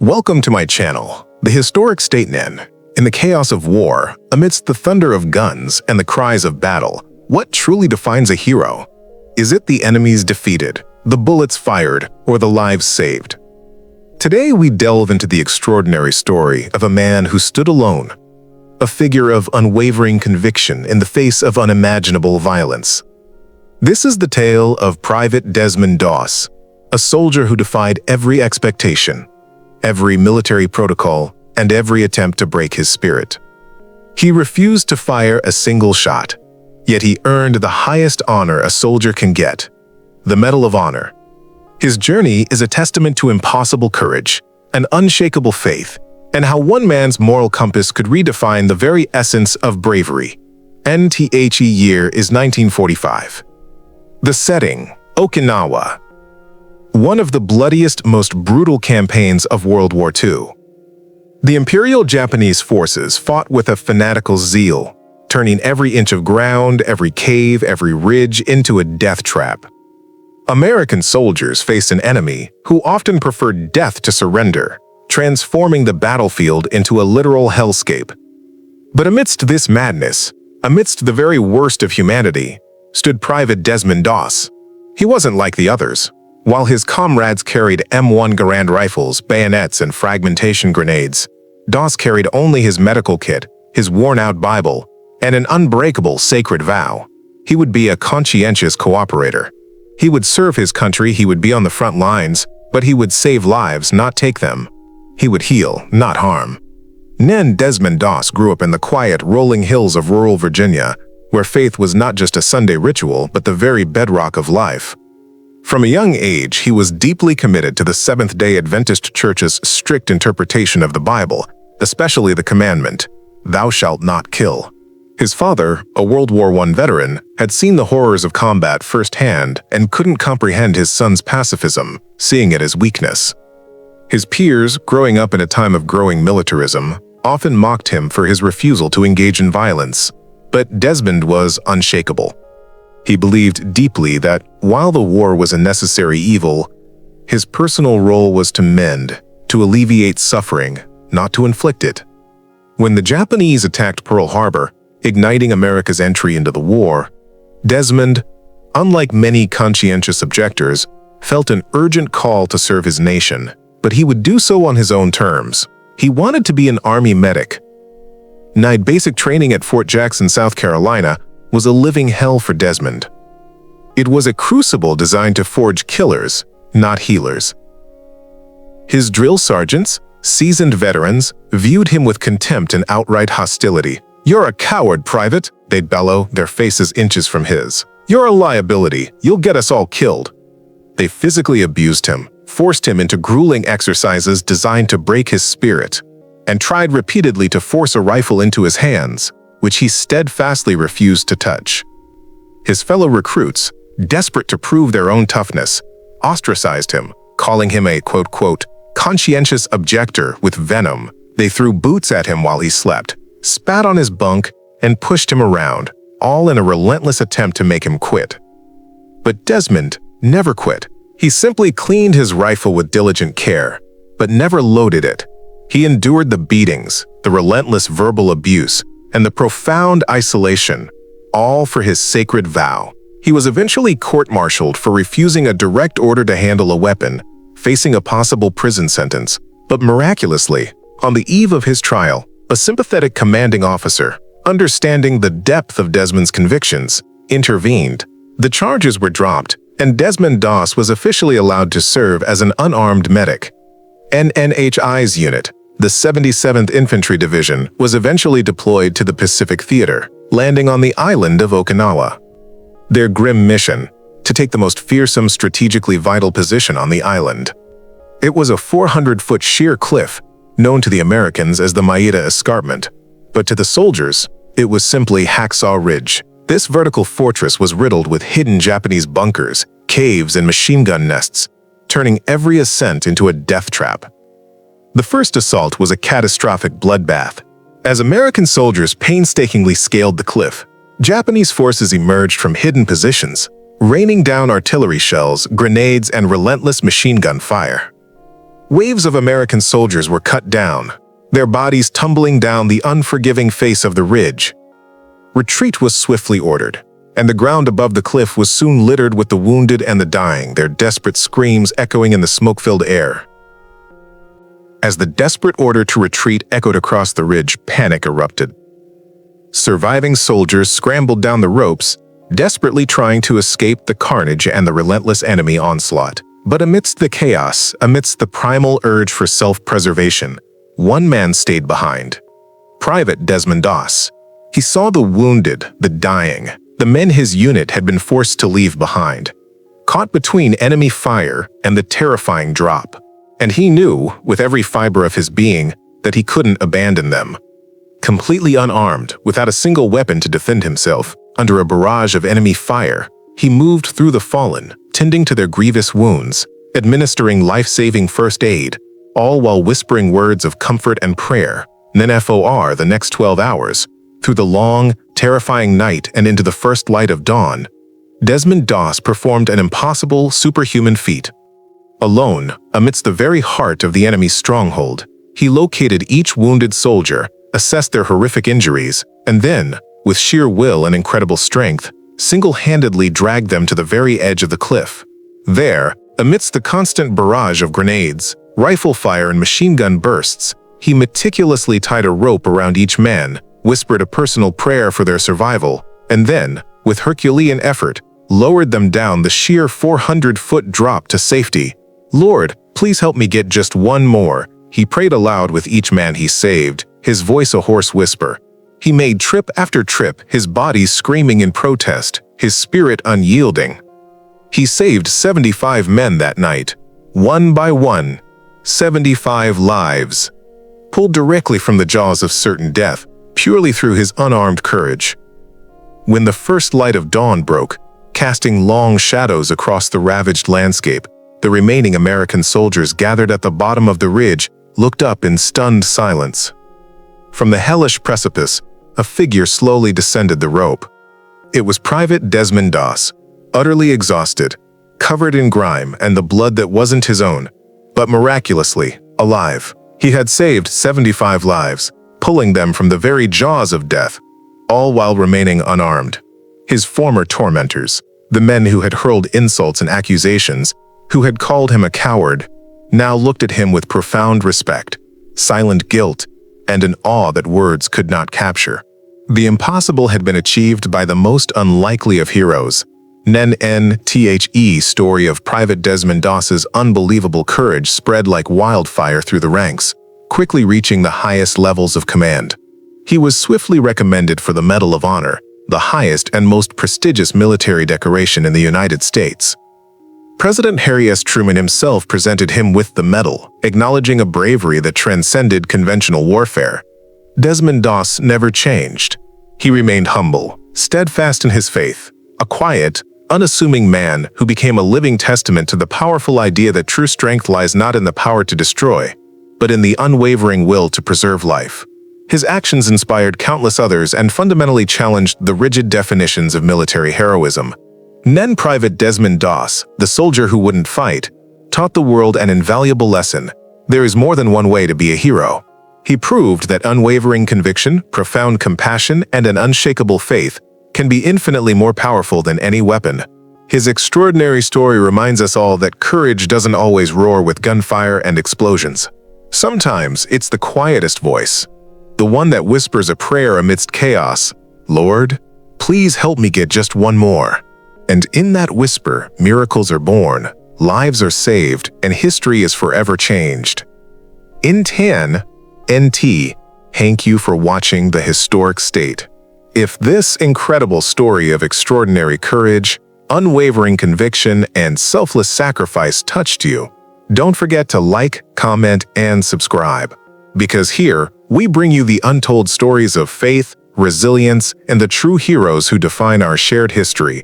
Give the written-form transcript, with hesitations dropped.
Welcome to my channel, the historic Staten. In the chaos of war, amidst the thunder of guns and the cries of battle, what truly defines a hero? Is it the enemies defeated, the bullets fired, or the lives saved? Today we delve into the extraordinary story of a man who stood alone, a figure of unwavering conviction in the face of unimaginable violence. This is the tale of Private Desmond Doss, a soldier who defied every expectation, every military protocol, and every attempt to break his spirit. He refused to fire a single shot, yet he earned the highest honor a soldier can get, the Medal of Honor. His journey is a testament to impossible courage, an unshakable faith, and how one man's moral compass could redefine the very essence of bravery. The year is 1945. The setting, Okinawa. One of the bloodiest, most brutal campaigns of World War II. The Imperial Japanese forces fought with a fanatical zeal, turning every inch of ground, every cave, every ridge into a death trap. American soldiers faced an enemy who often preferred death to surrender, transforming the battlefield into a literal hellscape. But amidst this madness, amidst the very worst of humanity, stood Private Desmond Doss. He wasn't like the others. While his comrades carried M1 Garand rifles, bayonets, and fragmentation grenades, Doss carried only his medical kit, his worn-out Bible, and an unbreakable sacred vow. He would be a conscientious cooperator. He would serve his country, he would be on the front lines, but he would save lives, not take them. He would heal, not harm. Desmond Doss grew up in the quiet, rolling hills of rural Virginia, where faith was not just a Sunday ritual, but the very bedrock of life. From a young age, he was deeply committed to the Seventh-day Adventist Church's strict interpretation of the Bible, especially the commandment, "Thou shalt not kill." His father, a World War I veteran, had seen the horrors of combat firsthand and couldn't comprehend his son's pacifism, seeing it as weakness. His peers, growing up in a time of growing militarism, often mocked him for his refusal to engage in violence, but Desmond was unshakable. He believed deeply that, while the war was a necessary evil, his personal role was to mend, to alleviate suffering, not to inflict it. When the Japanese attacked Pearl Harbor, igniting America's entry into the war, Desmond, unlike many conscientious objectors, felt an urgent call to serve his nation, but he would do so on his own terms. He wanted to be an Army medic. Basic training at Fort Jackson, South Carolina, was a living hell for Desmond. It was a crucible designed to forge killers, not healers. His drill sergeants, seasoned veterans, viewed him with contempt and outright hostility. "You're a coward, Private," they'd bellow, their faces inches from his. "You're a liability. You'll get us all killed." They physically abused him, forced him into grueling exercises designed to break his spirit, and tried repeatedly to force a rifle into his hands, which he steadfastly refused to touch. His fellow recruits, desperate to prove their own toughness, ostracized him, calling him a quote-quote, conscientious objector with venom. They threw boots at him while he slept, spat on his bunk, and pushed him around, all in a relentless attempt to make him quit. But Desmond never quit. He simply cleaned his rifle with diligent care, but never loaded it. He endured the beatings, the relentless verbal abuse, and the profound isolation, all for his sacred vow. He was eventually court-martialed for refusing a direct order to handle a weapon, facing a possible prison sentence. But miraculously, on the eve of his trial, a sympathetic commanding officer, understanding the depth of Desmond's convictions, intervened. The charges were dropped, and Desmond Doss was officially allowed to serve as an unarmed medic. NNHI's unit, the 77th Infantry Division, was eventually deployed to the Pacific Theater, landing on the island of Okinawa. Their grim mission, to take the most fearsome, strategically vital position on the island. It was a 400-foot sheer cliff, known to the Americans as the Maeda Escarpment, but to the soldiers, it was simply Hacksaw Ridge. This vertical fortress was riddled with hidden Japanese bunkers, caves, and machine gun nests, turning every ascent into a death trap. The first assault was a catastrophic bloodbath. As American soldiers painstakingly scaled the cliff, Japanese forces emerged from hidden positions, raining down artillery shells, grenades, and relentless machine gun fire. Waves of American soldiers were cut down, their bodies tumbling down the unforgiving face of the ridge. Retreat was swiftly ordered, and the ground above the cliff was soon littered with the wounded and the dying, their desperate screams echoing in the smoke-filled air. As the desperate order to retreat echoed across the ridge, panic erupted. Surviving soldiers scrambled down the ropes, desperately trying to escape the carnage and the relentless enemy onslaught. But amidst the chaos, amidst the primal urge for self-preservation, one man stayed behind. Private Desmond Doss. He saw the wounded, the dying, the men his unit had been forced to leave behind, caught between enemy fire and the terrifying drop. And he knew, with every fiber of his being, that he couldn't abandon them. Completely unarmed, without a single weapon to defend himself, under a barrage of enemy fire, he moved through the fallen, tending to their grievous wounds, administering life-saving first aid, all while whispering words of comfort and prayer. Then for the next 12 hours, through the long, terrifying night and into the first light of dawn, Desmond Doss performed an impossible, superhuman feat. Alone, amidst the very heart of the enemy's stronghold, he located each wounded soldier, assessed their horrific injuries, and then, with sheer will and incredible strength, single-handedly dragged them to the very edge of the cliff. There, amidst the constant barrage of grenades, rifle fire and machine gun bursts, he meticulously tied a rope around each man, whispered a personal prayer for their survival, and then, with Herculean effort, lowered them down the sheer 400-foot drop to safety. "Lord, please help me get just one more," he prayed aloud with each man he saved, his voice a hoarse whisper. He made trip after trip, his body screaming in protest, his spirit unyielding. He saved 75 men that night, one by one, 75 lives, pulled directly from the jaws of certain death, purely through his unarmed courage. When the first light of dawn broke, casting long shadows across the ravaged landscape, the remaining American soldiers gathered at the bottom of the ridge looked up in stunned silence. From the hellish precipice, a figure slowly descended the rope. It was Private Desmond Doss, utterly exhausted, covered in grime and the blood that wasn't his own, but miraculously alive. He had saved 75 lives, pulling them from the very jaws of death, all while remaining unarmed. His former tormentors, the men who had hurled insults and accusations, who had called him a coward, now looked at him with profound respect, silent guilt, and an awe that words could not capture. The impossible had been achieved by the most unlikely of heroes. The story of Private Desmond Doss's unbelievable courage spread like wildfire through the ranks, quickly reaching the highest levels of command. He was swiftly recommended for the Medal of Honor, the highest and most prestigious military decoration in the United States. President Harry S. Truman himself presented him with the medal, acknowledging a bravery that transcended conventional warfare. Desmond Doss never changed. He remained humble, steadfast in his faith, a quiet, unassuming man who became a living testament to the powerful idea that true strength lies not in the power to destroy, but in the unwavering will to preserve life. His actions inspired countless others and fundamentally challenged the rigid definitions of military heroism. Private Desmond Doss, the soldier who wouldn't fight, taught the world an invaluable lesson. There is more than one way to be a hero. He proved that unwavering conviction, profound compassion, and an unshakable faith can be infinitely more powerful than any weapon. His extraordinary story reminds us all that courage doesn't always roar with gunfire and explosions. Sometimes it's the quietest voice, the one that whispers a prayer amidst chaos. "Lord, please help me get just one more." And in that whisper, miracles are born, lives are saved, and history is forever changed. Thank you for watching The Historic State. If this incredible story of extraordinary courage, unwavering conviction, and selfless sacrifice touched you, don't forget to like, comment, and subscribe. Because here, we bring you the untold stories of faith, resilience, and the true heroes who define our shared history.